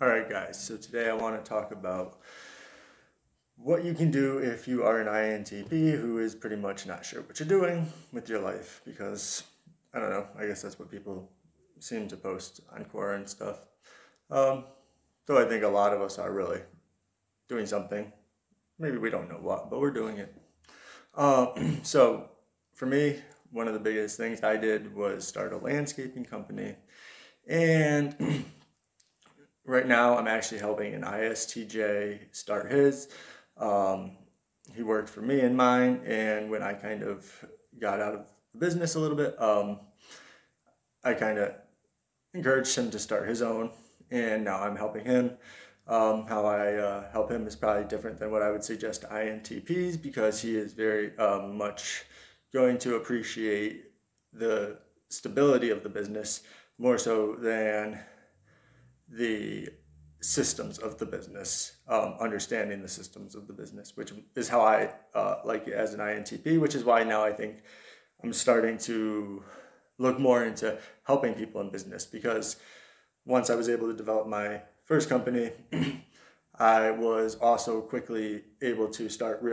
Alright guys, so today I want to talk about what you can do if you are an INTP who is pretty much not sure what you're doing with your life, because, I don't know, I guess that's what people seem to post on Quora and stuff. Though I think a lot of us are really doing something. Maybe we don't know what, but we're doing it. So for me, one of the biggest things I did was start a landscaping company, and right now I'm actually helping an ISTJ start his. He worked for me and mine, and when I kind of got out of the business a little bit, I kind of encouraged him to start his own, and now I'm helping him. How I help him is probably different than what I would suggest to INTPs, because he is very much going to appreciate the stability of the business more so than the systems of the business, understanding the systems of the business, which is how I like it as an INTP, which is why now I think I'm starting to look more into helping people in business, because once I was able to develop my first company, I was also quickly able to start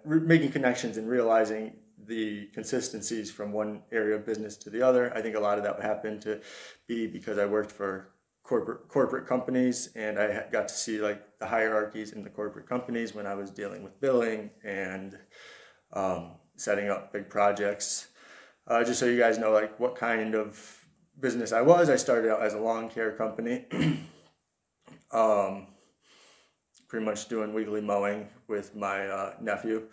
making connections and realizing the consistencies from one area of business to the other. I think a lot of that happened to be because I worked for corporate companies, and I got to see like the hierarchies in the corporate companies when I was dealing with billing and setting up big projects. Just so you guys know like what kind of business I started out as a lawn care company. Pretty much doing weekly mowing with my nephew,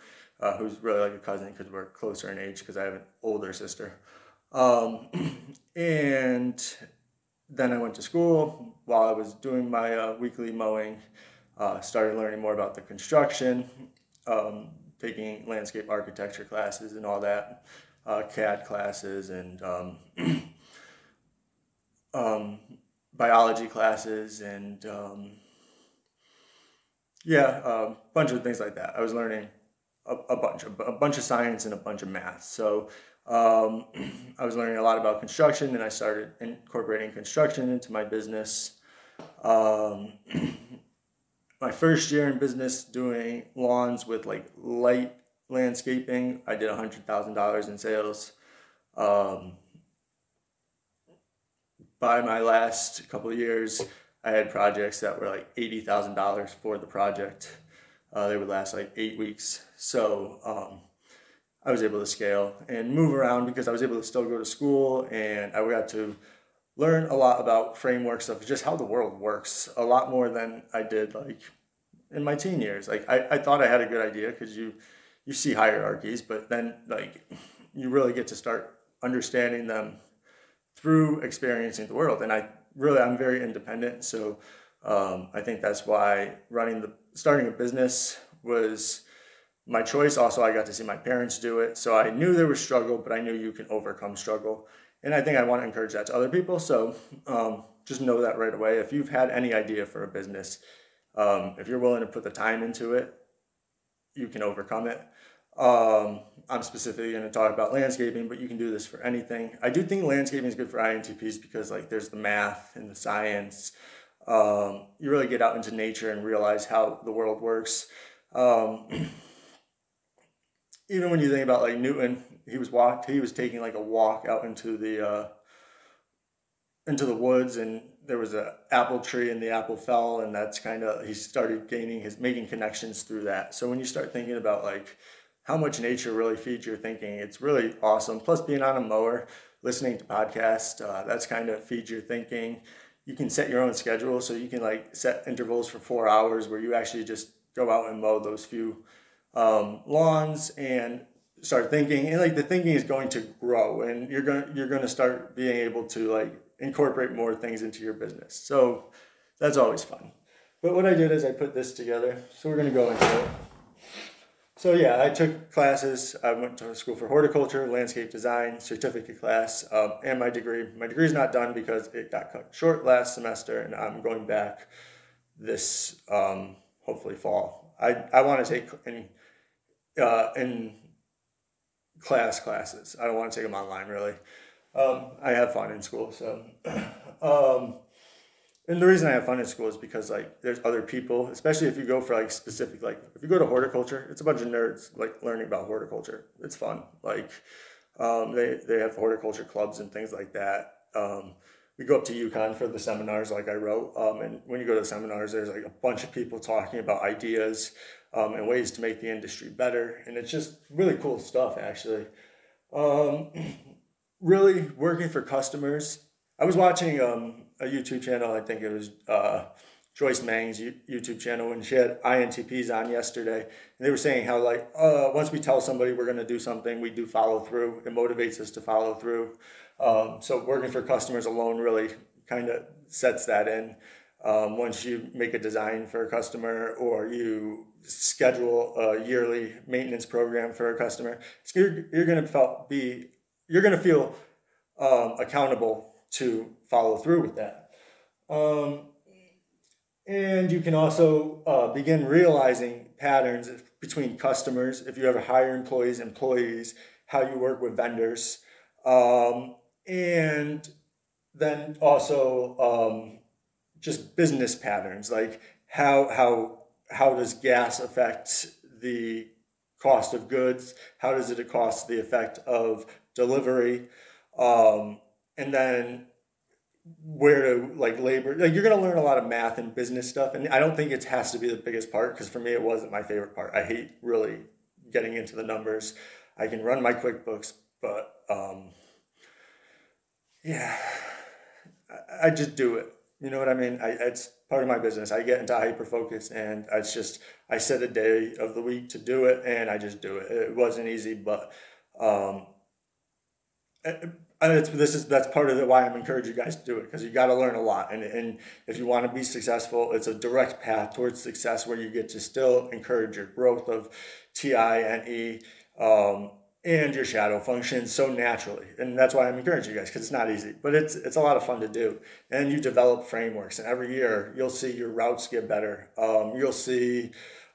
who's really like a cousin because we're closer in age because I have an older sister. And then I went to school. While I was doing my weekly mowing, started learning more about the construction, taking landscape architecture classes and all that, CAD classes and biology classes and a bunch of things like that. I was learning a bunch of science and a bunch of math. So I was learning a lot about construction, and I started incorporating construction into my business. My first year in business doing lawns with like light landscaping, I did $100,000 in sales. By my last couple of years, I had projects that were like $80,000 for the project. They would last like 8 weeks. So I was able to scale and move around because I was able to still go to school, and I got to learn a lot about frameworks of just how the world works, a lot more than I did like in my teen years. Like I thought I had a good idea because you see hierarchies, but then like you really get to start understanding them through experiencing the world. And I'm very independent, so I think that's why starting a business was my choice. Also, I got to see my parents do it, so I knew there was struggle, but I knew you can overcome struggle. And I think I want to encourage that to other people. So just know that right away. If you've had any idea for a business, if you're willing to put the time into it, you can overcome it. I'm specifically going to talk about landscaping, but you can do this for anything. I do think landscaping is good for INTPs because like there's the math and the science. You really get out into nature and realize how the world works. Even when you think about like Newton, he was taking like a walk out into the woods, and there was an apple tree and the apple fell, and that's he started making connections through that. So when you start thinking about like how much nature really feeds your thinking, it's really awesome. Plus being on a mower, listening to podcasts, that's kind of feeds your thinking. You can set your own schedule, so you can like set intervals for 4 hours where you actually just go out and mow those few lawns and start thinking. And like the thinking is going to grow, and you're going to start being able to like incorporate more things into your business. So that's always fun. But what I did is I put this together. So we're going to go into it. So yeah, I took classes. I went to school for horticulture, landscape design, certificate class, and my degree. My degree is not done because it got cut short last semester, and I'm going back this hopefully fall. I want to take in classes. I don't want to take them online really. I have fun in school, so And the reason I have fun in school is because like there's other people, especially if you go for like specific, like if you go to horticulture, it's a bunch of nerds like learning about horticulture. It's fun. Like they have horticulture clubs and things like that. We go up to Yukon for the seminars, like I wrote. And when you go to the seminars, there's like a bunch of people talking about ideas and ways to make the industry better, and it's just really cool stuff, actually. Um, Really working for customers. I was watching a YouTube channel. I think it was Joyce Mang's YouTube channel, and she had INTPs on yesterday, and they were saying how like once we tell somebody we're going to do something, we do follow through. It motivates us to follow through. So working for customers alone really kind of sets that in. Once you make a design for a customer or you schedule a yearly maintenance program for a customer, you're going to feel accountable to follow through with that. And you can also begin realizing patterns between customers, if you ever hire employees, how you work with vendors, and then also just business patterns, like how does gas affect the cost of goods? How does it cost the effect of delivery? And then where to like labor, like you're going to learn a lot of math and business stuff. And I don't think it has to be the biggest part, because for me, it wasn't my favorite part. I hate really getting into the numbers. I can run my QuickBooks, but yeah, I just do it. You know what I mean? It's part of my business. I get into hyper focus, and I set a day of the week to do it, and I just do it. It wasn't easy, but that's part of why I'm encouraging you guys to do it, because you got to learn a lot, and if you want to be successful, it's a direct path towards success where you get to still encourage your growth of TINE and your shadow functions so naturally. And that's why I'm encouraging you guys, because it's not easy, but it's a lot of fun to do. And you develop frameworks, and every year you'll see your routes get better. You'll see,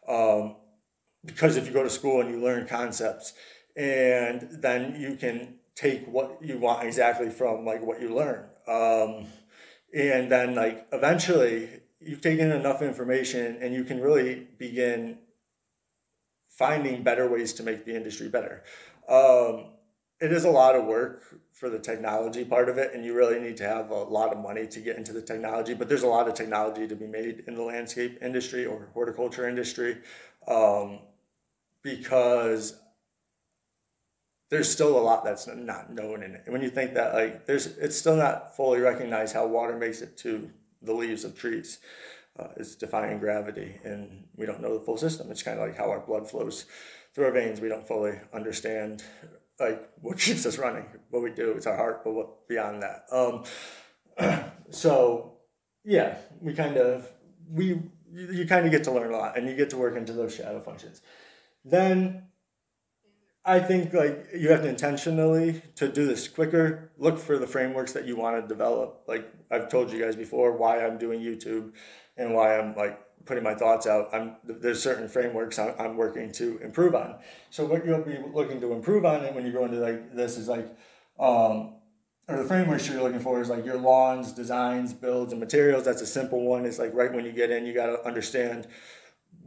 because if you go to school and you learn concepts, and then you can take what you want exactly from like what you learn. And then like eventually you've taken enough information and you can really begin finding better ways to make the industry better. It is a lot of work for the technology part of it, and you really need to have a lot of money to get into the technology, but there's a lot of technology to be made in the landscape industry or horticulture industry, because there's still a lot that's not known in it. And when you think that like it's still not fully recognized how water makes it to the leaves of trees. It's defying gravity, and we don't know the full system. It's kind of like how our blood flows through our veins. We don't fully understand like what keeps us running. What we do, it's our heart, but what beyond that. So yeah, you kind of get to learn a lot, and you get to work into those shadow functions. Then I think like you have to intentionally, to do this quicker, look for the frameworks that you want to develop. Like I've told you guys before, why I'm doing YouTube and why I'm like putting my thoughts out. There's certain frameworks I'm working to improve on. So what you'll be looking to improve on it when you go into like this is like, or the frameworks you're looking for is like your lawns, designs, builds, and materials. That's a simple one. It's like right when you get in, you got to understand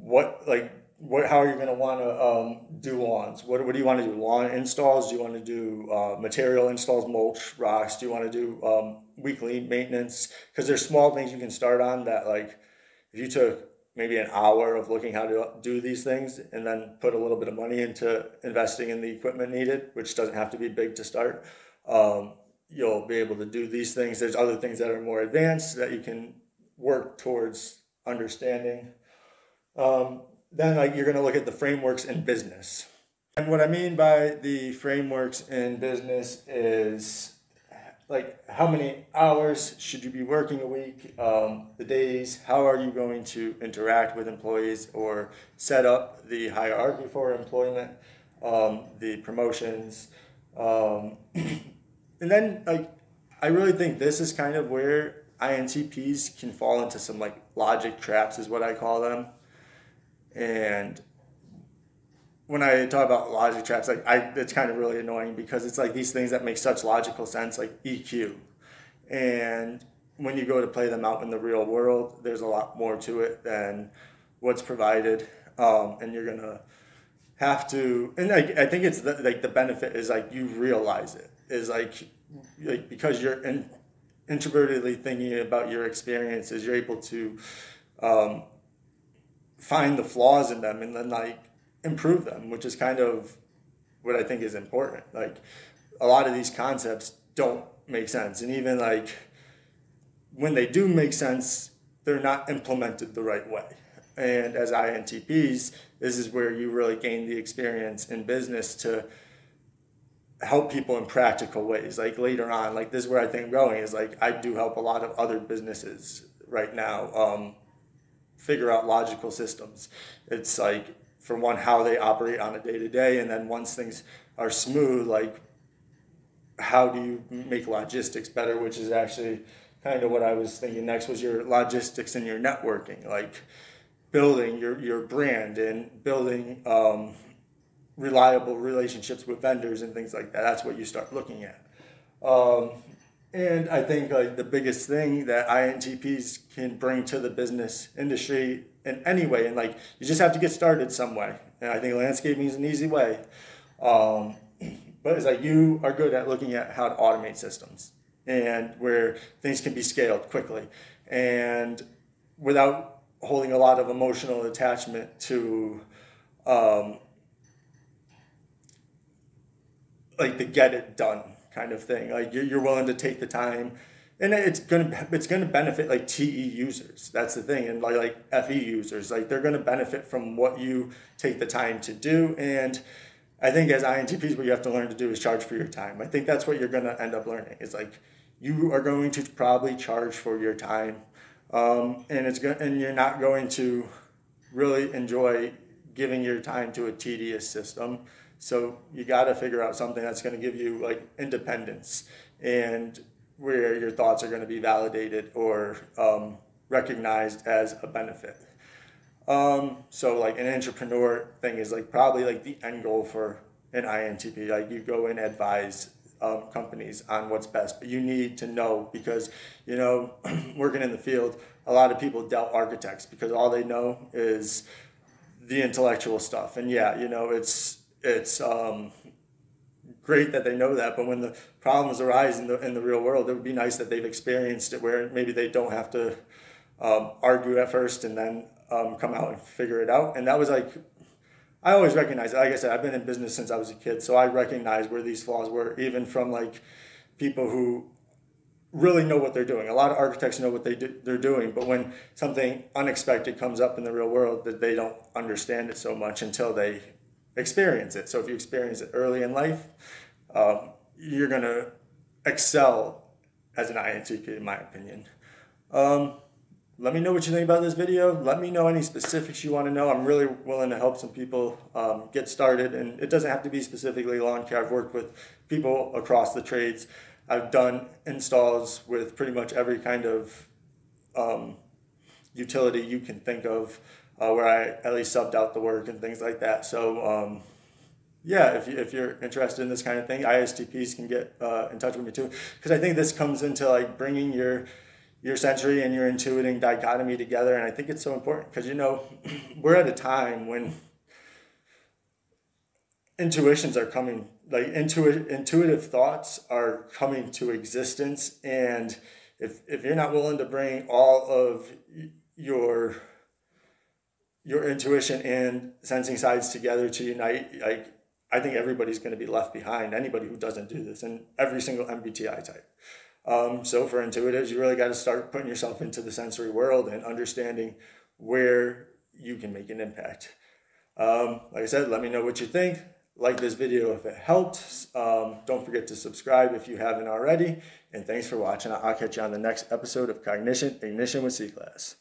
how are you going to want to do lawns? What do you want to do? Lawn installs? Do you want to do material installs, mulch, rocks? Do you want to do weekly maintenance? Because there's small things you can start on that, like if you took maybe an hour of looking how to do these things and then put a little bit of money into investing in the equipment needed, which doesn't have to be big to start, you'll be able to do these things. There's other things that are more advanced that you can work towards understanding. Then like you're going to look at the frameworks in business. And what I mean by the frameworks in business is like how many hours should you be working a week, the days, how are you going to interact with employees or set up the hierarchy for employment, the promotions. And then like I really think this is kind of where INTPs can fall into some like logic traps is what I call them. And when I talk about logic traps, like it's kind of really annoying because it's like these things that make such logical sense, like EQ. And when you go to play them out in the real world, there's a lot more to it than what's provided, and you're gonna have to. And I think it's the benefit is like you realize it is like because you're introvertedly thinking about your experiences, you're able to find the flaws in them and then like improve them, which is kind of what I think is important. Like a lot of these concepts don't make sense, and even like when they do make sense, they're not implemented the right way. And as INTPs, this is where you really gain the experience in business to help people in practical ways. Like later on, like this is where I think I'm going is like I do help a lot of other businesses right now figure out logical systems. It's like for one, how they operate on a day-to-day, and then once things are smooth, like how do you make logistics better, which is actually kind of what I was thinking next was your logistics and your networking, like building your brand and building reliable relationships with vendors and things like that. That's what you start looking at. And I think like the biggest thing that INTPs can bring to the business industry in any way, and like you just have to get started some way. And I think landscaping is an easy way. But it's like you are good at looking at how to automate systems and where things can be scaled quickly and without holding a lot of emotional attachment to like the get it done kind of thing. Like you're willing to take the time, and it's gonna benefit like TE users. That's the thing, and like FE users, like they're gonna benefit from what you take the time to do. And I think as INTPs, what you have to learn to do is charge for your time. I think that's what you're gonna end up learning. Is like you are going to probably charge for your time, and you're not going to really enjoy giving your time to a tedious system. So you got to figure out something that's going to give you like independence and where your thoughts are going to be validated or recognized as a benefit. So like an entrepreneur thing is like probably like the end goal for an INTP. Like you go and advise companies on what's best, but you need to know because, you know, working in the field, a lot of people doubt architects because all they know is the intellectual stuff. And yeah, you know, it's great that they know that, but when the problems arise in the real world, it would be nice that they've experienced it where maybe they don't have to argue at first and then come out and figure it out. And that was like, I always recognize it. Like I said, I've been in business since I was a kid, so I recognize where these flaws were, even from like people who really know what they're doing. A lot of architects know what they're doing, but when something unexpected comes up in the real world, that they don't understand it so much until they experience it. So if you experience it early in life, you're going to excel as an INTP, in my opinion. Let me know what you think about this video. Let me know any specifics you want to know. I'm really willing to help some people get started, and it doesn't have to be specifically lawn care. I've worked with people across the trades. I've done installs with pretty much every kind of utility you can think of, where I at least subbed out the work and things like that. So yeah, if you're interested in this kind of thing, ISTPs can get in touch with me too, because I think this comes into like bringing your sensory and your intuiting dichotomy together, and I think it's so important because, you know, we're at a time when intuitions are coming, like intuitive thoughts are coming to existence, and if you're not willing to bring all of your intuition and sensing sides together to unite, like I think everybody's going to be left behind, anybody who doesn't do this, in every single MBTI type. So for intuitives, you really got to start putting yourself into the sensory world and understanding where you can make an impact. Like I said, let me know what you think. Like this video if it helped. Don't forget to subscribe if you haven't already. And thanks for watching. I'll catch you on the next episode of Cognition Ignition with C-Class.